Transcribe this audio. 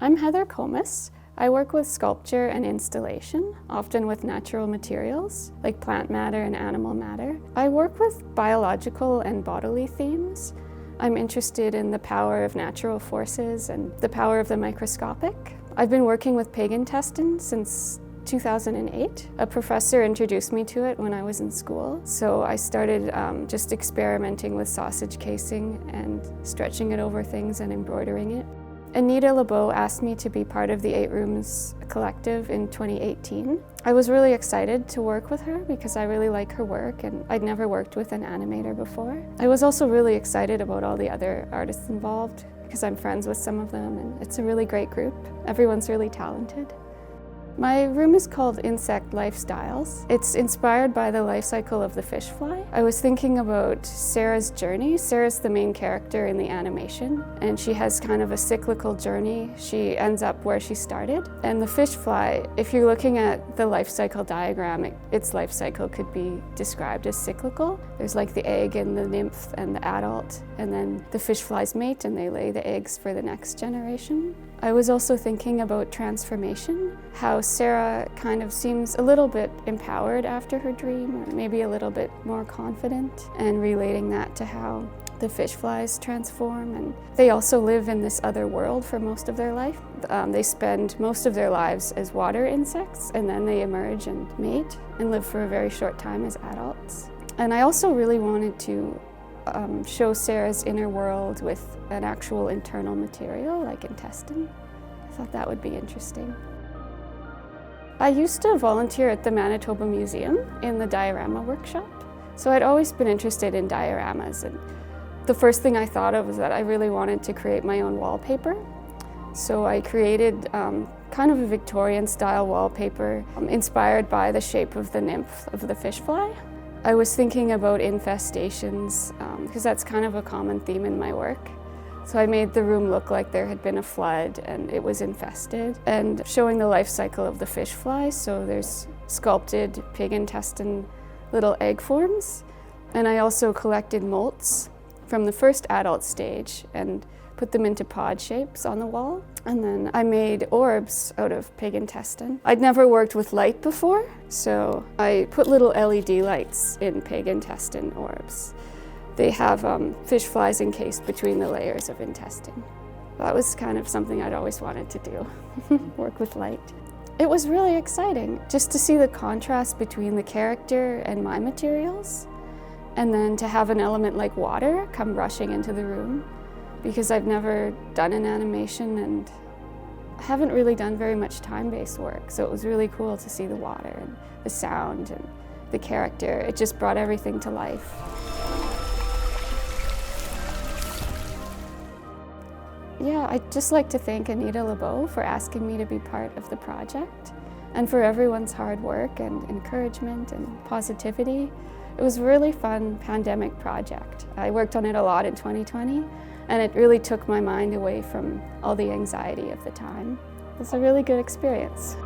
I'm Heather Komus. I work with sculpture and installation, often with natural materials, like plant matter and animal matter. I work with biological and bodily themes. I'm interested in the power of natural forces and the power of the microscopic. I've been working with pig intestine since 2008. A professor introduced me to it when I was in school, so I started just experimenting with sausage casing and stretching it over things and embroidering it. Anita Lebeau asked me to be part of the 8 Rooms collective in 2018. I was really excited to work with her because I really like her work and I'd never worked with an animator before. I was also really excited about all the other artists involved because I'm friends with some of them and it's a really great group. Everyone's really talented. My room is called Insect Lifestyles. It's inspired by the life cycle of the fishfly. I was thinking about Sara's journey. Sara's the main character in the animation, and she has kind of a cyclical journey. She ends up where she started. And the fishfly, if you're looking at the life cycle diagram, its life cycle could be described as cyclical. There's like the egg and the nymph and the adult, and then the fishflies mate and they lay the eggs for the next generation. I was also thinking about transformation, how Sara kind of seems a little bit empowered after her dream, or maybe a little bit more confident, and relating that to how the fishflies transform. And they also live in this other world for most of their life. They spend most of their lives as water insects, and then they emerge and mate and live for a very short time as adults. And I also really wanted to show Sara's inner world with an actual internal material like intestine. I thought that would be interesting. I used to volunteer at the Manitoba Museum in the diorama workshop, so I'd always been interested in dioramas, and the first thing I thought of was that I really wanted to create my own wallpaper. So I created kind of a Victorian style wallpaper inspired by the shape of the nymph of the fishfly. I was thinking about infestations because that's kind of a common theme in my work. So I made the room look like there had been a flood and it was infested, and showing the life cycle of the fishfly. So there's sculpted pig intestine little egg forms, and I also collected molts from the first adult stage and put them into pod shapes on the wall. And then I made orbs out of pig intestine. I'd never worked with light before, so I put little LED lights in pig intestine orbs. They have fish flies encased between the layers of intestine. That was kind of something I'd always wanted to do, work with light. It was really exciting just to see the contrast between the character and my materials, and then to have an element like water come rushing into the room, because I've never done an animation and I haven't really done very much time-based work, so it was really cool to see the water and the sound and the character. It just brought everything to life. Yeah, I'd just like to thank Anita Lebeau for asking me to be part of the project and for everyone's hard work and encouragement and positivity. It was a really fun pandemic project. I worked on it a lot in 2020, and it really took my mind away from all the anxiety of the time. It was a really good experience.